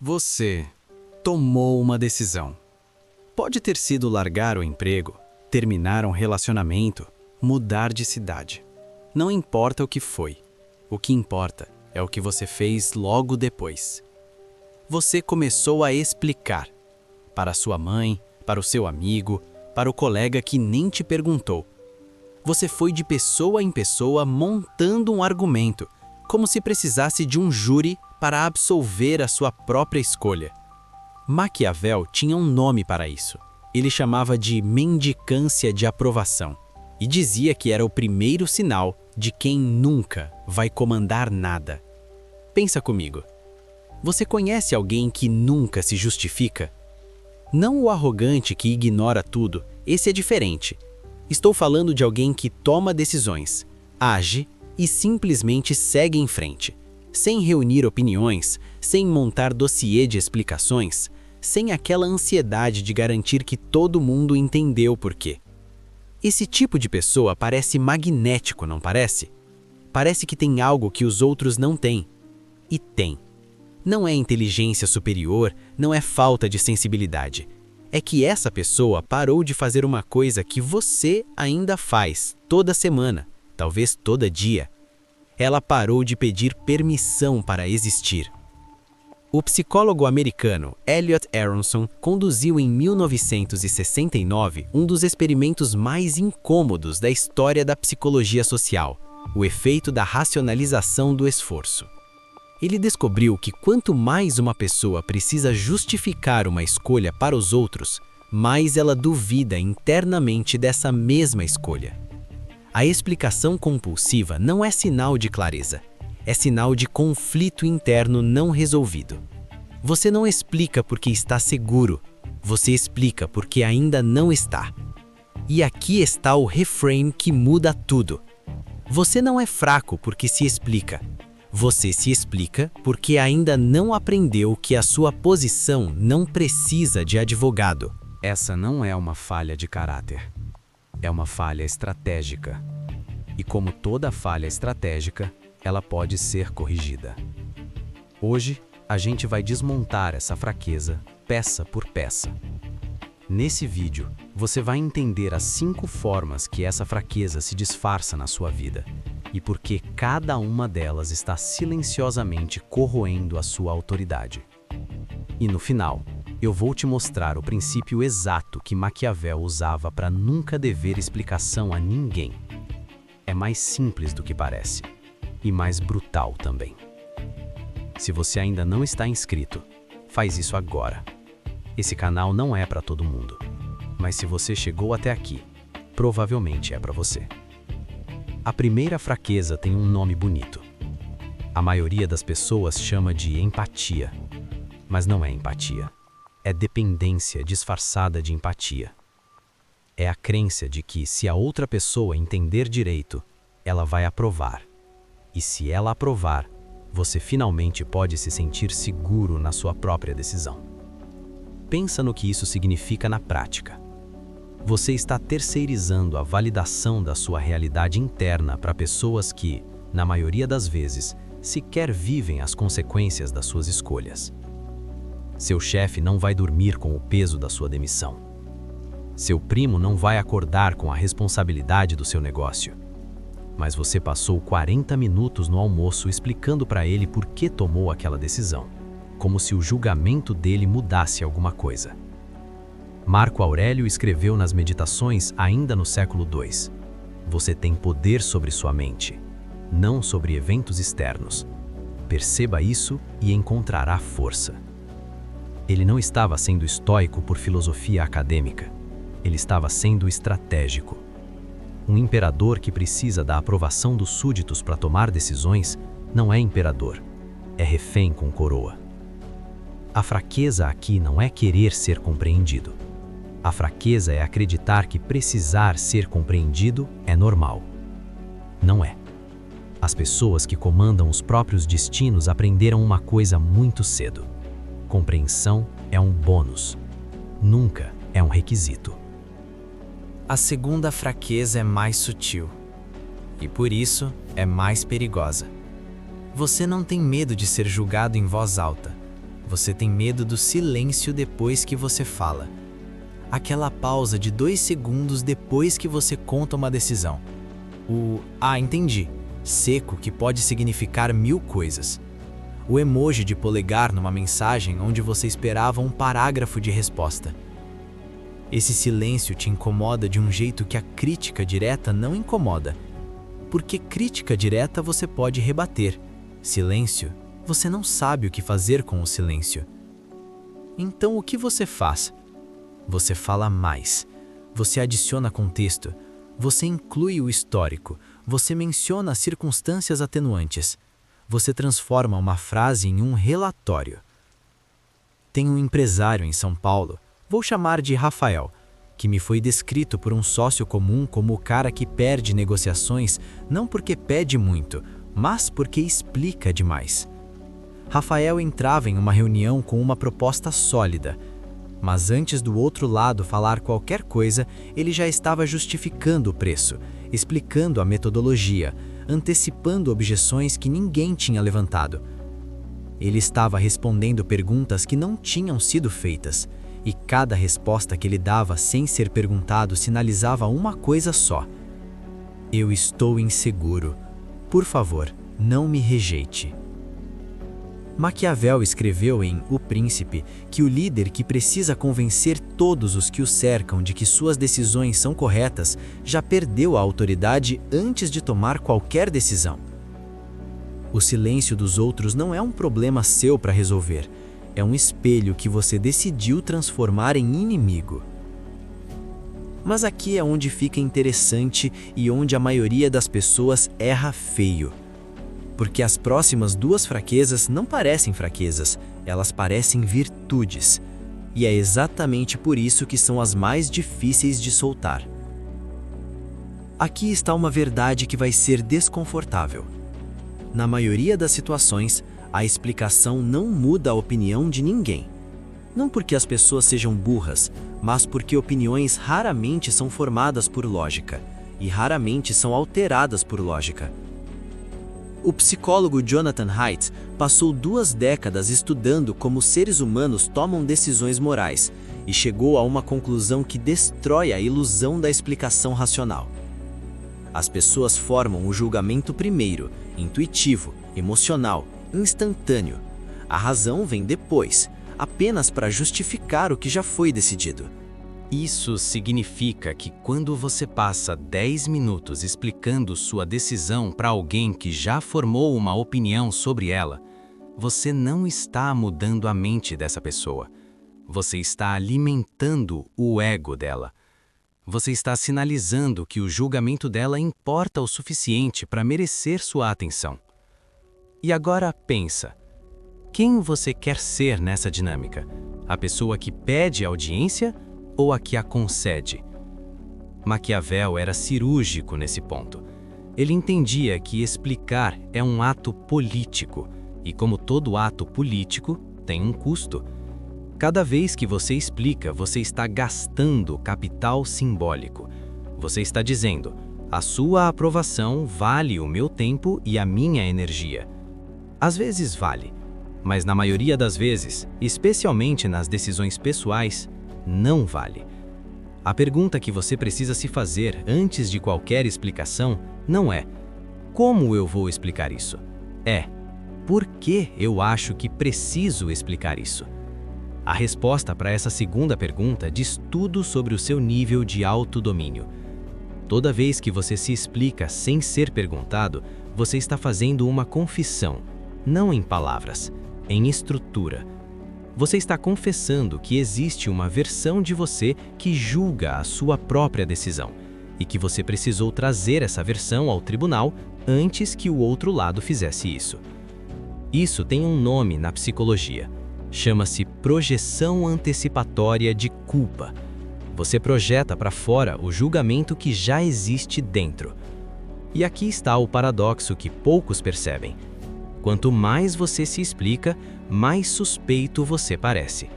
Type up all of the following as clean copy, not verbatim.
Você tomou uma decisão. Pode ter sido largar o emprego, terminar um relacionamento, mudar de cidade. Não importa o que foi. O que importa é o que você fez logo depois. Você começou a explicar. Para sua mãe, para o seu amigo, para o colega que nem te perguntou. Você foi de pessoa em pessoa montando um argumento, como se precisasse de um júri para absolver a sua própria escolha. Maquiavel tinha um nome para isso. Ele chamava de mendicância de aprovação e dizia que era o primeiro sinal de quem nunca vai comandar nada. Pensa comigo. Você conhece alguém que nunca se justifica? Não o arrogante que ignora tudo, esse é diferente. Estou falando de alguém que toma decisões, age e simplesmente segue em frente, sem reunir opiniões, sem montar dossiê de explicações, sem aquela ansiedade de garantir que todo mundo entendeu por quê. Esse tipo de pessoa parece magnético, não parece? Parece que tem algo que os outros não têm. E tem. Não é inteligência superior, não é falta de sensibilidade. É que essa pessoa parou de fazer uma coisa que você ainda faz toda semana, talvez todo dia. Ela parou de pedir permissão para existir. O psicólogo americano Elliot Aronson conduziu em 1969 um dos experimentos mais incômodos da história da psicologia social, o efeito da racionalização do esforço. Ele descobriu que quanto mais uma pessoa precisa justificar uma escolha para os outros, mais ela duvida internamente dessa mesma escolha. A explicação compulsiva não é sinal de clareza, é sinal de conflito interno não resolvido. Você não explica porque está seguro, você explica porque ainda não está. E aqui está o reframe que muda tudo. Você não é fraco porque se explica. Você se explica porque ainda não aprendeu que a sua posição não precisa de advogado. Essa não é uma falha de caráter. É uma falha estratégica. E como toda falha estratégica, ela pode ser corrigida. Hoje, a gente vai desmontar essa fraqueza, peça por peça. Nesse vídeo, você vai entender as 5 formas que essa fraqueza se disfarça na sua vida e por que cada uma delas está silenciosamente corroendo a sua autoridade. E no final, eu vou te mostrar o princípio exato que Maquiavel usava para nunca dever explicação a ninguém. É mais simples do que parece, e mais brutal também. Se você ainda não está inscrito, faz isso agora. Esse canal não é para todo mundo, mas se você chegou até aqui, provavelmente é para você. A primeira fraqueza tem um nome bonito. A maioria das pessoas chama de empatia, mas não é empatia. É dependência disfarçada de empatia. É a crença de que se a outra pessoa entender direito, ela vai aprovar. E se ela aprovar, você finalmente pode se sentir seguro na sua própria decisão. Pensa no que isso significa na prática. Você está terceirizando a validação da sua realidade interna para pessoas que, na maioria das vezes, sequer vivem as consequências das suas escolhas. Seu chefe não vai dormir com o peso da sua demissão. Seu primo não vai acordar com a responsabilidade do seu negócio. Mas você passou 40 minutos no almoço explicando para ele por que tomou aquela decisão, como se o julgamento dele mudasse alguma coisa. Marco Aurélio escreveu nas Meditações ainda no século II: você tem poder sobre sua mente, não sobre eventos externos. Perceba isso e encontrará força. Ele não estava sendo estoico por filosofia acadêmica. Ele estava sendo estratégico. Um imperador que precisa da aprovação dos súditos para tomar decisões não é imperador, é refém com coroa. A fraqueza aqui não é querer ser compreendido. A fraqueza é acreditar que precisar ser compreendido é normal. Não é. As pessoas que comandam os próprios destinos aprenderam uma coisa muito cedo. Compreensão é um bônus, nunca é um requisito. A segunda fraqueza é mais sutil e, por isso, é mais perigosa. Você não tem medo de ser julgado em voz alta. Você tem medo do silêncio depois que você fala. Aquela pausa de 2 segundos depois que você conta uma decisão. Entendi. Seco, que pode significar 1000 coisas. O emoji de polegar numa mensagem onde você esperava um parágrafo de resposta. Esse silêncio te incomoda de um jeito que a crítica direta não incomoda. Porque crítica direta você pode rebater. Silêncio, você não sabe o que fazer com o silêncio. Então o que você faz? Você fala mais. Você adiciona contexto. Você inclui o histórico. Você menciona circunstâncias atenuantes. Você transforma uma frase em um relatório. Tem um empresário em São Paulo, vou chamar de Rafael, que me foi descrito por um sócio comum como o cara que perde negociações não porque pede muito, mas porque explica demais. Rafael entrava em uma reunião com uma proposta sólida, mas antes do outro lado falar qualquer coisa, ele já estava justificando o preço, explicando a metodologia, antecipando objeções que ninguém tinha levantado. Ele estava respondendo perguntas que não tinham sido feitas, e cada resposta que ele dava sem ser perguntado sinalizava uma coisa só: eu estou inseguro. Por favor, não me rejeite. Maquiavel escreveu em O Príncipe que o líder que precisa convencer todos os que o cercam de que suas decisões são corretas já perdeu a autoridade antes de tomar qualquer decisão. O silêncio dos outros não é um problema seu para resolver, é um espelho que você decidiu transformar em inimigo. Mas aqui é onde fica interessante e onde a maioria das pessoas erra feio. Porque as próximas 2 fraquezas não parecem fraquezas, elas parecem virtudes. E é exatamente por isso que são as mais difíceis de soltar. Aqui está uma verdade que vai ser desconfortável. Na maioria das situações, a explicação não muda a opinião de ninguém. Não porque as pessoas sejam burras, mas porque opiniões raramente são formadas por lógica, e raramente são alteradas por lógica. O psicólogo Jonathan Haidt passou 2 décadas estudando como seres humanos tomam decisões morais e chegou a uma conclusão que destrói a ilusão da explicação racional. As pessoas formam o julgamento primeiro, intuitivo, emocional, instantâneo. A razão vem depois, apenas para justificar o que já foi decidido. Isso significa que quando você passa 10 minutos explicando sua decisão para alguém que já formou uma opinião sobre ela, você não está mudando a mente dessa pessoa. Você está alimentando o ego dela. Você está sinalizando que o julgamento dela importa o suficiente para merecer sua atenção. E agora pensa, quem você quer ser nessa dinâmica? A pessoa que pede audiência ou a que a concede? Maquiavel era cirúrgico nesse ponto. Ele entendia que explicar é um ato político, e como todo ato político, tem um custo. Cada vez que você explica, você está gastando capital simbólico. Você está dizendo, a sua aprovação vale o meu tempo e a minha energia. Às vezes vale, mas na maioria das vezes, especialmente nas decisões pessoais, não vale. A pergunta que você precisa se fazer antes de qualquer explicação não é como eu vou explicar isso? É por que eu acho que preciso explicar isso? A resposta para essa segunda pergunta diz tudo sobre o seu nível de autodomínio. Toda vez que você se explica sem ser perguntado, você está fazendo uma confissão, não em palavras, em estrutura. Você está confessando que existe uma versão de você que julga a sua própria decisão e que você precisou trazer essa versão ao tribunal antes que o outro lado fizesse isso. Isso tem um nome na psicologia. Chama-se projeção antecipatória de culpa. Você projeta para fora o julgamento que já existe dentro. E aqui está o paradoxo que poucos percebem. Quanto mais você se explica, mais suspeito você parece.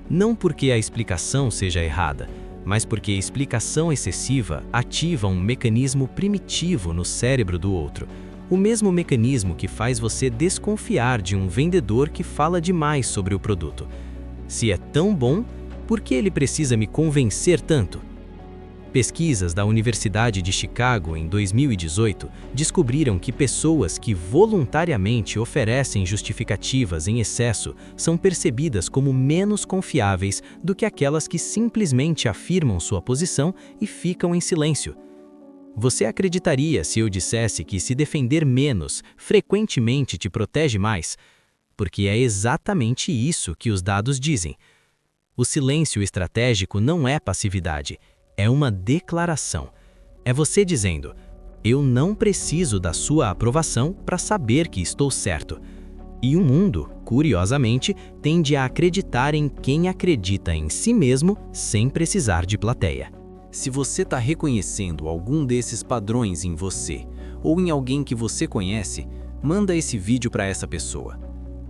Não porque a explicação seja errada, mas porque a explicação excessiva ativa um mecanismo primitivo no cérebro do outro, O mesmo mecanismo que faz você desconfiar de um vendedor que fala demais sobre o produto. Se é tão bom, por que ele precisa me convencer tanto? Pesquisas da Universidade de Chicago em 2018 descobriram que pessoas que voluntariamente oferecem justificativas em excesso são percebidas como menos confiáveis do que aquelas que simplesmente afirmam sua posição e ficam em silêncio. Você acreditaria se eu dissesse que se defender menos frequentemente te protege mais? Porque é exatamente isso que os dados dizem. O silêncio estratégico não é passividade. É uma declaração. É você dizendo: eu não preciso da sua aprovação para saber que estou certo. E o mundo, curiosamente, tende a acreditar em quem acredita em si mesmo sem precisar de plateia. Se você está reconhecendo algum desses padrões em você ou em alguém que você conhece, manda esse vídeo para essa pessoa.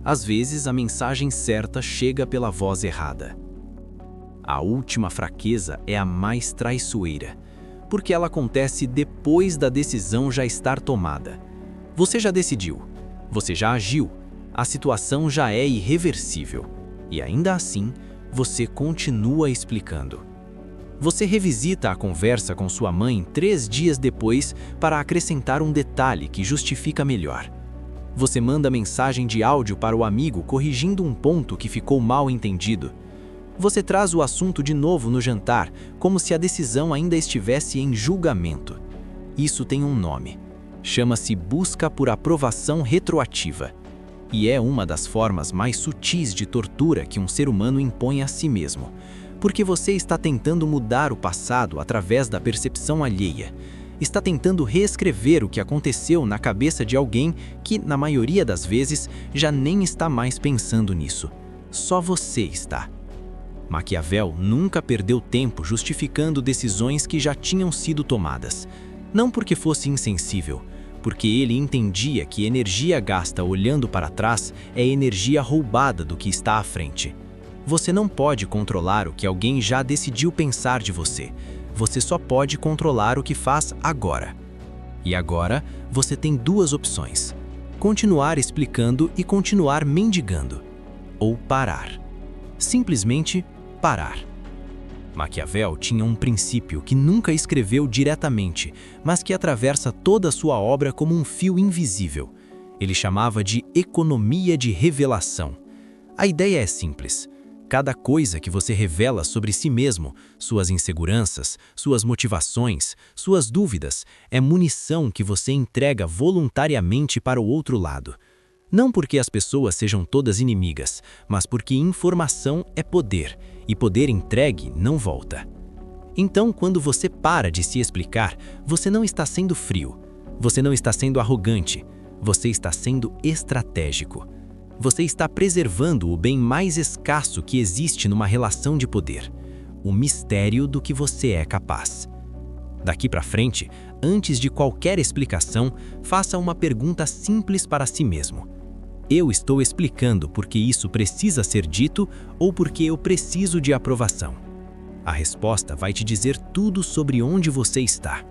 Às vezes, a mensagem certa chega pela voz errada. A última fraqueza é a mais traiçoeira, porque ela acontece depois da decisão já estar tomada. Você já decidiu, você já agiu, a situação já é irreversível, e ainda assim, você continua explicando. Você revisita a conversa com sua mãe 3 dias depois para acrescentar um detalhe que justifica melhor. Você manda mensagem de áudio para o amigo corrigindo um ponto que ficou mal entendido. Você traz o assunto de novo no jantar, como se a decisão ainda estivesse em julgamento. Isso tem um nome. Chama-se busca por aprovação retroativa. E é uma das formas mais sutis de tortura que um ser humano impõe a si mesmo. Porque você está tentando mudar o passado através da percepção alheia. Está tentando reescrever o que aconteceu na cabeça de alguém que, na maioria das vezes, já nem está mais pensando nisso. Só você está. Maquiavel nunca perdeu tempo justificando decisões que já tinham sido tomadas. Não porque fosse insensível, porque ele entendia que energia gasta olhando para trás é energia roubada do que está à frente. Você não pode controlar o que alguém já decidiu pensar de você. Você só pode controlar o que faz agora. E agora, você tem 2 opções: continuar explicando e continuar mendigando, ou parar. Simplesmente parar. Maquiavel tinha um princípio que nunca escreveu diretamente, mas que atravessa toda a sua obra como um fio invisível. Ele chamava de economia de revelação. A ideia é simples. Cada coisa que você revela sobre si mesmo, suas inseguranças, suas motivações, suas dúvidas, é munição que você entrega voluntariamente para o outro lado. Não porque as pessoas sejam todas inimigas, mas porque informação é poder, e poder entregue não volta. Então, quando você para de se explicar, você não está sendo frio, você não está sendo arrogante, você está sendo estratégico. Você está preservando o bem mais escasso que existe numa relação de poder, o mistério do que você é capaz. Daqui para frente, antes de qualquer explicação, faça uma pergunta simples para si mesmo. Eu estou explicando porque isso precisa ser dito ou porque eu preciso de aprovação? A resposta vai te dizer tudo sobre onde você está.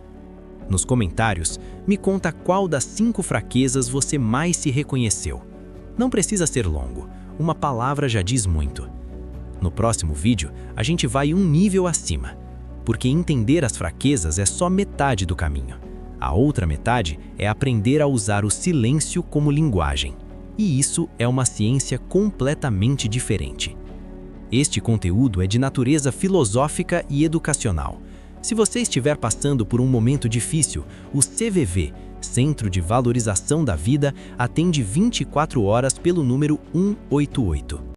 Nos comentários, me conta qual das 5 fraquezas você mais se reconheceu. Não precisa ser longo, uma palavra já diz muito. No próximo vídeo, a gente vai um nível acima, porque entender as fraquezas é só metade do caminho. A outra metade é aprender a usar o silêncio como linguagem. E isso é uma ciência completamente diferente. Este conteúdo é de natureza filosófica e educacional. Se você estiver passando por um momento difícil, o CVV, Centro de Valorização da Vida, atende 24 horas pelo número 188.